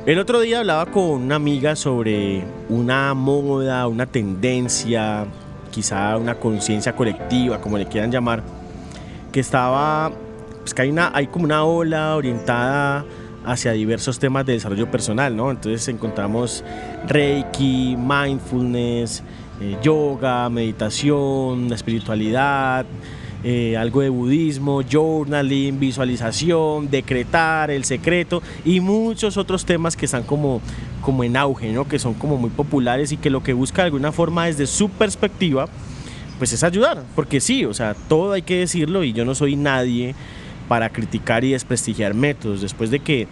El otro día hablaba con una amiga sobre una moda, una tendencia, quizá una conciencia colectiva, como le quieran llamar, que estaba, pues que hay como una ola orientada hacia diversos temas de desarrollo personal, ¿no? Entonces encontramos Reiki, mindfulness, yoga, meditación, espiritualidad, algo de budismo, journaling, visualización, decretar, el secreto y muchos otros temas que están como en auge, ¿no? Que son como muy populares y que lo que busca de alguna forma desde su perspectiva pues es ayudar, porque sí, o sea, todo hay que decirlo y yo no soy nadie para criticar y desprestigiar métodos. Después de que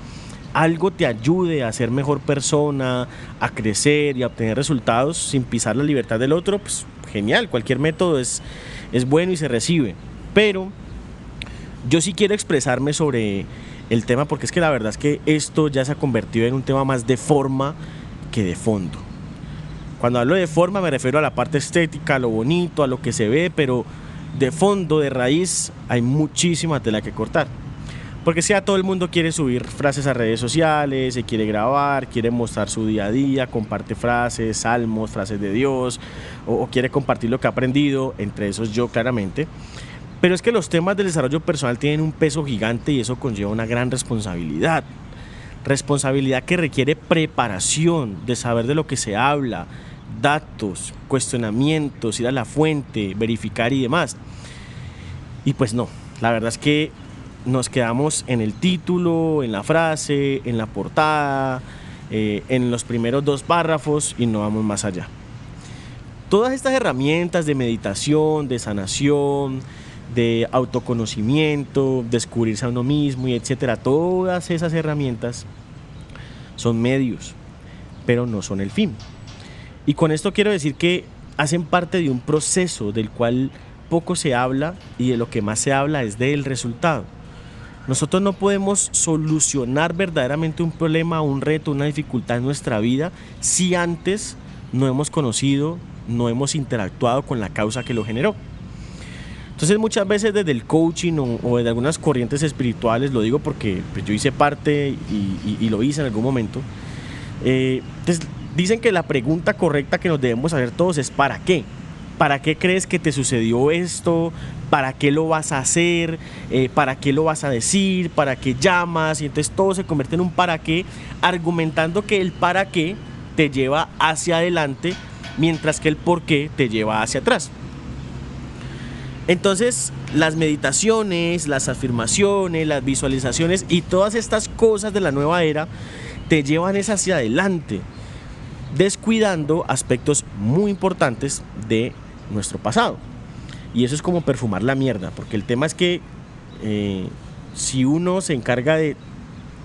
algo te ayude a ser mejor persona, a crecer y a obtener resultados sin pisar la libertad del otro, pues genial, cualquier método es bueno y se recibe. Pero yo sí quiero expresarme sobre el tema porque es que la verdad es que esto ya se ha convertido en un tema más de forma que de fondo. Cuando hablo de forma me refiero a la parte estética, a lo bonito, a lo que se ve, pero de fondo, de raíz, hay muchísima tela que cortar. Porque si a todo el mundo quiere subir frases a redes sociales, se quiere grabar, quiere mostrar su día a día, comparte frases, salmos, frases de Dios, o quiere compartir lo que ha aprendido, entre esos yo claramente. Pero es que los temas del desarrollo personal tienen un peso gigante y eso conlleva una gran responsabilidad. Responsabilidad que requiere preparación, de saber de lo que se habla, datos, cuestionamientos, ir a la fuente, verificar y demás. Y pues no, la verdad es que nos quedamos en el título, en la frase, en la portada, en los primeros 2 párrafos y no vamos más allá. Todas estas herramientas de meditación, de sanación, de autoconocimiento, descubrirse a uno mismo y etcétera, todas esas herramientas son medios, pero no son el fin. Y con esto quiero decir que hacen parte de un proceso del cual poco se habla y de lo que más se habla es del resultado. Nosotros no podemos solucionar verdaderamente un problema, un reto, una dificultad en nuestra vida si antes no hemos conocido, no hemos interactuado con la causa que lo generó. Entonces muchas veces desde el coaching o de algunas corrientes espirituales, lo digo porque pues, yo hice parte y lo hice en algún momento, entonces dicen que la pregunta correcta que nos debemos hacer todos es ¿para qué? ¿Para qué crees que te sucedió esto? ¿Para qué lo vas a hacer? ¿Para qué lo vas a decir? ¿Para qué llamas? Y entonces todo se convierte en un para qué, argumentando que el para qué te lleva hacia adelante, mientras que el por qué te lleva hacia atrás. Entonces, las meditaciones, las afirmaciones, las visualizaciones y todas estas cosas de la nueva era te llevan hacia adelante, descuidando aspectos muy importantes de nuestro pasado. Y eso es como perfumar la mierda, porque el tema es que si uno se encarga de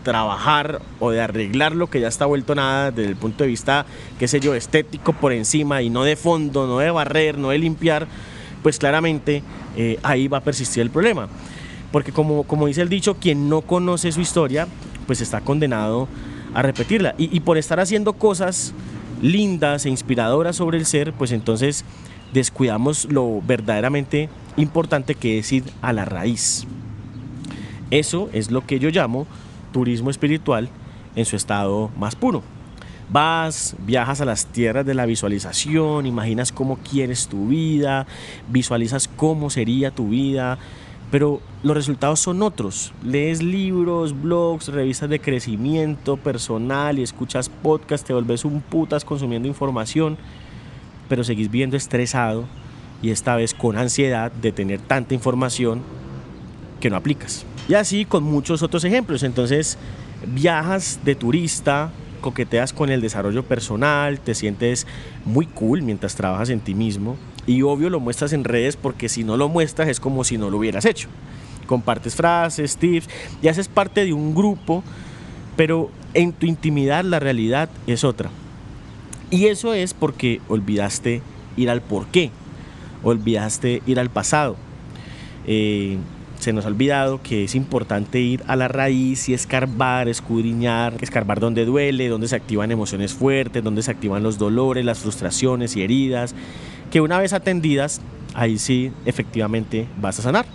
trabajar o de arreglar lo que ya está vuelto nada desde el punto de vista, qué sé yo, estético por encima y no de fondo, no de barrer, no de limpiar, pues claramente ahí va a persistir el problema. Porque como dice el dicho, quien no conoce su historia, pues está condenado a repetirla. Y por estar haciendo cosas lindas e inspiradoras sobre el ser, pues entonces descuidamos lo verdaderamente importante que es ir a la raíz. Eso es lo que yo llamo turismo espiritual en su estado más puro. Viajas a las tierras de la visualización, imaginas cómo quieres tu vida, visualizas cómo sería tu vida, pero los resultados son otros. Lees libros, blogs, revistas de crecimiento personal y escuchas podcasts, te vuelves un putas consumiendo información, pero seguís viendo estresado y esta vez con ansiedad de tener tanta información que no aplicas. Y así con muchos otros ejemplos. Entonces viajas de turista, coqueteas con el desarrollo personal, te sientes muy cool mientras trabajas en ti mismo y obvio lo muestras en redes porque si no lo muestras es como si no lo hubieras hecho. Compartes frases, tips y haces parte de un grupo, pero en tu intimidad la realidad es otra. Y eso es porque olvidaste ir al porqué, olvidaste ir al pasado. Se nos ha olvidado que es importante ir a la raíz y escarbar, escudriñar, escarbar donde duele, donde se activan emociones fuertes, donde se activan los dolores, las frustraciones y heridas, que una vez atendidas, ahí sí efectivamente vas a sanar.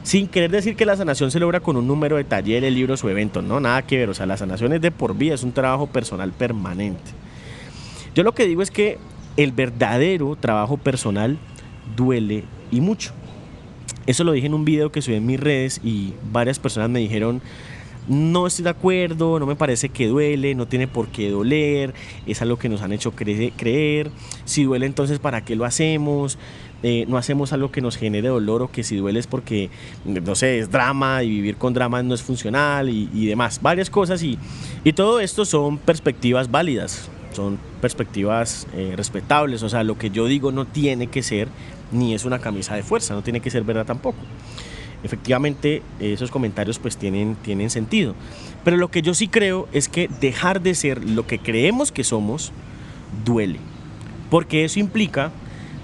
Sin querer decir que la sanación se logra con un número de talleres, libros o eventos, no, nada que ver. O sea, la sanación es de por vida, es un trabajo personal permanente. Yo lo que digo es que el verdadero trabajo personal duele y mucho. Eso lo dije en un video que subí en mis redes y varias personas me dijeron: no estoy de acuerdo, no me parece que duele, no tiene por qué doler, es algo que nos han hecho creer. Si duele, entonces ¿para qué lo hacemos? No hacemos algo que nos genere dolor, o que si duele es porque, no sé, es drama y vivir con drama no es funcional y demás, varias cosas, y todo esto son perspectivas válidas, son perspectivas respetables. O sea, lo que yo digo no tiene que ser, ni es una camisa de fuerza, no tiene que ser verdad tampoco. Efectivamente, esos comentarios pues tienen sentido, pero lo que yo sí creo es que dejar de ser lo que creemos que somos duele, porque eso implica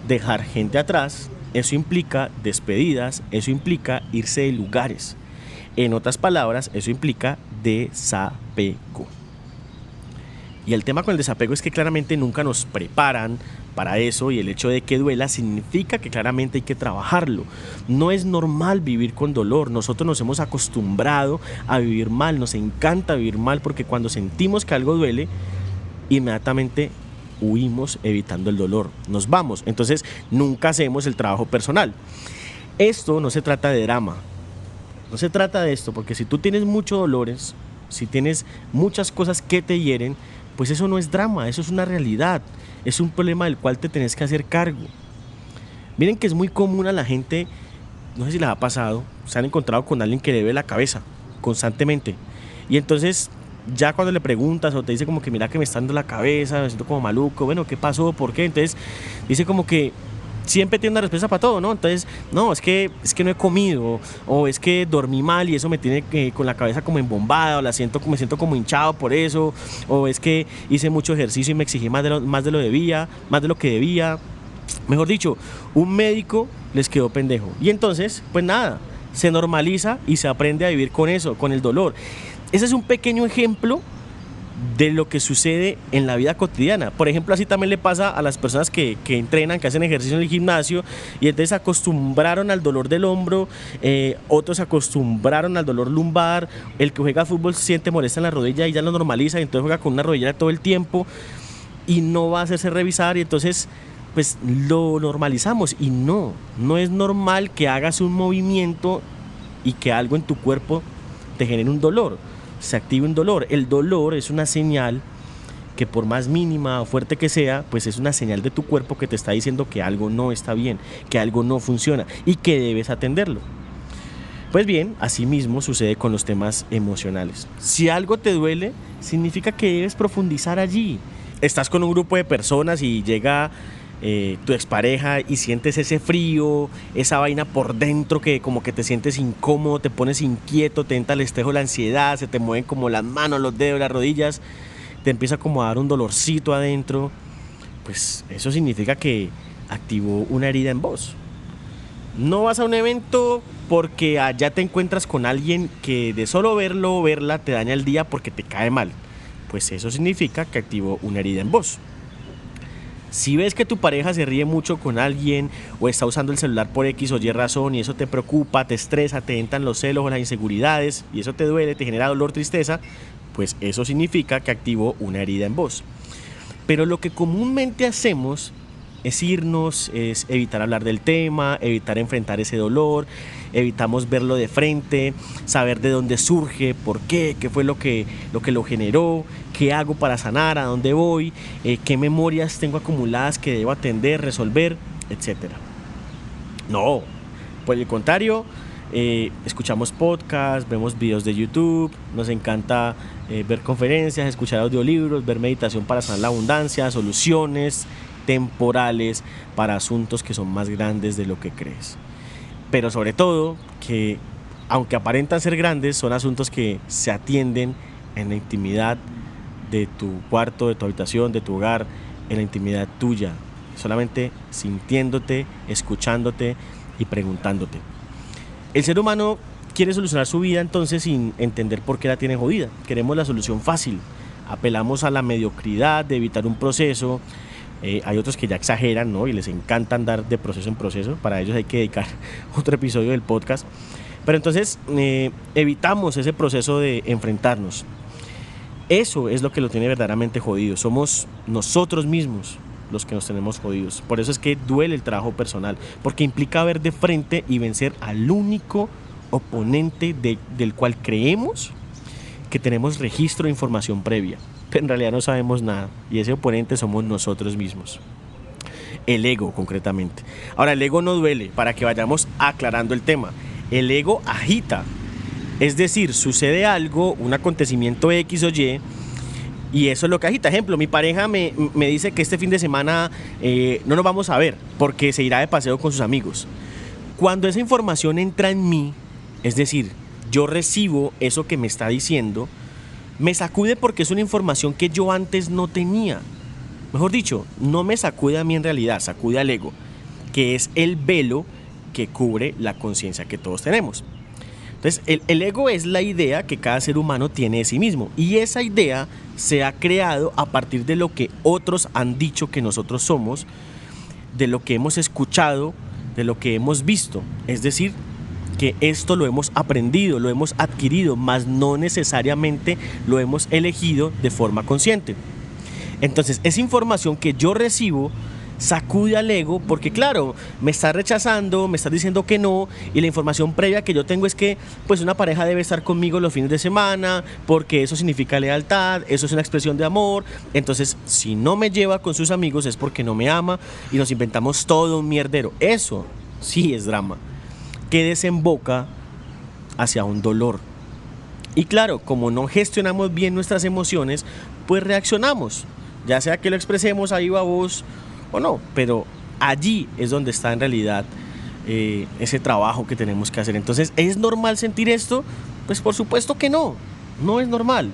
dejar gente atrás, eso implica despedidas, eso implica irse de lugares. En otras palabras, eso implica desapego. Y el tema con el desapego es que claramente nunca nos preparan para eso, y el hecho de que duela significa que claramente hay que trabajarlo. No es normal vivir con dolor. Nosotros nos hemos acostumbrado a vivir mal, nos encanta vivir mal, porque cuando sentimos que algo duele, inmediatamente huimos evitando el dolor, nos vamos. Entonces nunca hacemos el trabajo personal. Esto no se trata de drama, no se trata de esto, porque si tú tienes muchos dolores, si tienes muchas cosas que te hieren, pues eso no es drama, eso es una realidad, es un problema del cual te tenés que hacer cargo. Miren que es muy común a la gente, no sé si les ha pasado, se han encontrado con alguien que le duele la cabeza constantemente, y entonces ya cuando le preguntas o te dice como que mira que me está dando la cabeza, me siento como maluco, bueno, ¿qué pasó? ¿Por qué? Entonces dice como que siempre tiene una respuesta para todo, ¿no? Entonces, no, es que no he comido, o es que dormí mal y eso me tiene con la cabeza como embombada, o me siento como hinchado por eso, o es que hice mucho ejercicio y me exigí más de lo que debía. Mejor dicho, un médico les quedó pendejo. Y entonces, pues nada, se normaliza y se aprende a vivir con eso, con el dolor. Ese es un pequeño ejemplo de lo que sucede en la vida cotidiana. Por ejemplo, así también le pasa a las personas que entrenan, que hacen ejercicio en el gimnasio, y entonces se acostumbraron al dolor del hombro, otros se acostumbraron al dolor lumbar, el que juega fútbol se siente molesta en la rodilla y ya lo normaliza, y entonces juega con una rodilla todo el tiempo y no va a hacerse revisar, y entonces pues lo normalizamos. Y no es normal que hagas un movimiento y que algo en tu cuerpo te genere un dolor, se active un dolor. El dolor es una señal que, por más mínima o fuerte que sea, pues es una señal de tu cuerpo que te está diciendo que algo no está bien, que algo no funciona y que debes atenderlo. Pues bien, así mismo sucede con los temas emocionales. Si algo te duele, significa que debes profundizar allí. Estás con un grupo de personas y llega tu expareja y sientes ese frío, esa vaina por dentro, que como que te sientes incómodo, te pones inquieto, te entra el espejo la ansiedad, se te mueven como las manos, los dedos, las rodillas, te empieza como a dar un dolorcito adentro. Pues eso significa que activó una herida en vos. No vas a un evento porque allá te encuentras con alguien que de solo verlo o verla te daña el día porque te cae mal. Pues eso significa que activó una herida en vos. Si ves que tu pareja se ríe mucho con alguien o está usando el celular por X o Y razón y eso te preocupa, te estresa, te entran los celos o las inseguridades y eso te duele, te genera dolor, tristeza, pues eso significa que activó una herida en vos. Pero lo que comúnmente hacemos es irnos, es evitar hablar del tema, evitar enfrentar ese dolor, evitamos verlo de frente, saber de dónde surge, por qué fue lo que lo generó, qué hago para sanar, a dónde voy, qué memorias tengo acumuladas que debo atender, resolver, etc. No, por el contrario, escuchamos podcasts, vemos videos de YouTube, nos encanta ver conferencias, escuchar audiolibros, ver meditación para sanar la abundancia, soluciones temporales para asuntos que son más grandes de lo que crees. Pero sobre todo, que aunque aparentan ser grandes, son asuntos que se atienden en la intimidad de tu cuarto, de tu habitación, de tu hogar, en la intimidad tuya, solamente sintiéndote, escuchándote y preguntándote. El ser humano quiere solucionar su vida entonces sin entender por qué la tiene jodida. Queremos la solución fácil, apelamos a la mediocridad de evitar un proceso. Hay otros que ya exageran, ¿no? Y les encanta andar de proceso en proceso. Para ellos hay que dedicar otro episodio del podcast. Pero entonces evitamos ese proceso de enfrentarnos. Eso es lo que lo tiene verdaderamente jodido. Somos nosotros mismos los que nos tenemos jodidos. Por eso es que duele el trabajo personal, porque implica ver de frente y vencer al único oponente del cual creemos que tenemos registro de información previa, pero en realidad no sabemos nada, y ese oponente somos nosotros mismos. El ego, concretamente. Ahora, el ego no duele, para que vayamos aclarando el tema. El ego agita, es decir, sucede algo, un acontecimiento X o Y eso es lo que agita. Ejemplo, mi pareja me dice que este fin de semana no nos vamos a ver porque se irá de paseo con sus amigos. Cuando esa información entra en mí, es decir, yo recibo eso que me está diciendo, me sacude porque es una información que yo antes no tenía. Mejor dicho, no me sacude a mí en realidad, sacude al ego, que es el velo que cubre la conciencia que todos tenemos. Entonces, el ego es la idea que cada ser humano tiene de sí mismo, y esa idea se ha creado a partir de lo que otros han dicho que nosotros somos, de lo que hemos escuchado, de lo que hemos visto. Es decir, que esto lo hemos aprendido, lo hemos adquirido, mas no necesariamente lo hemos elegido de forma consciente. Entonces, esa información que yo recibo sacude al ego porque, claro, me está rechazando, me está diciendo que no, y la información previa que yo tengo es que pues una pareja debe estar conmigo los fines de semana porque eso significa lealtad, eso es una expresión de amor. Entonces, si no me lleva con sus amigos es porque no me ama, y nos inventamos todo un mierdero. Eso sí es drama, que desemboca hacia un dolor. Y claro, como no gestionamos bien nuestras emociones, pues reaccionamos, ya sea que lo expresemos a viva voz o no, pero allí es donde está en realidad ese trabajo que tenemos que hacer. Entonces, ¿es normal sentir esto? Pues por supuesto que no, no es normal.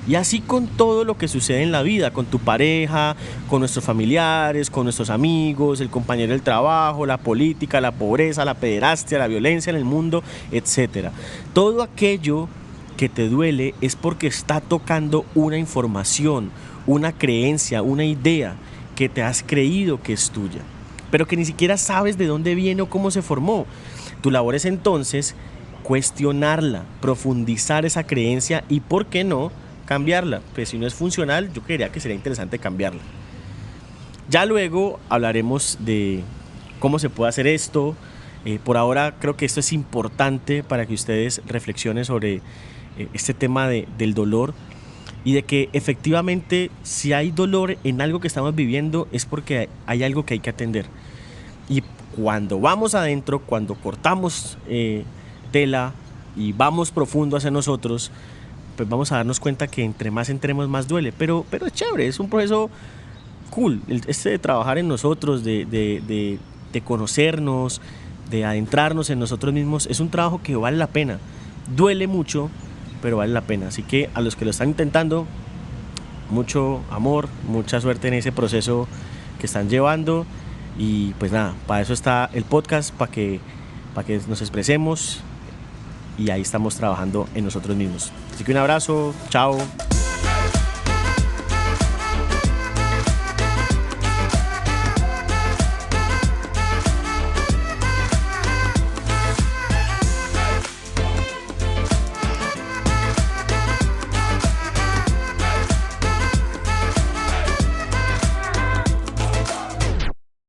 Y así con todo lo que sucede en la vida, con tu pareja, con nuestros familiares, con nuestros amigos, el compañero del trabajo, la política, la pobreza, la pederastia, la violencia en el mundo, etc. Todo aquello que te duele es porque está tocando una información, una creencia, una idea que te has creído que es tuya, pero que ni siquiera sabes de dónde viene o cómo se formó. Tu labor es entonces cuestionarla, profundizar esa creencia y, ¿por qué no?, cambiarla. Pues si no es funcional, yo creería que sería interesante cambiarla. Ya luego hablaremos de cómo se puede hacer esto. Por ahora creo que esto es importante para que ustedes reflexionen sobre este tema del dolor, y de que efectivamente si hay dolor en algo que estamos viviendo es porque hay algo que hay que atender. Y cuando vamos adentro, cuando cortamos tela y vamos profundo hacia nosotros, pues vamos a darnos cuenta que entre más entremos más duele, pero es chévere, es un proceso cool, de trabajar en nosotros, de conocernos, de adentrarnos en nosotros mismos. Es un trabajo que vale la pena, duele mucho, pero vale la pena. Así que a los que lo están intentando, mucho amor, mucha suerte en ese proceso que están llevando. Y pues nada, para eso está el podcast, para que nos expresemos, y ahí estamos trabajando en nosotros mismos. Así que un abrazo, chao.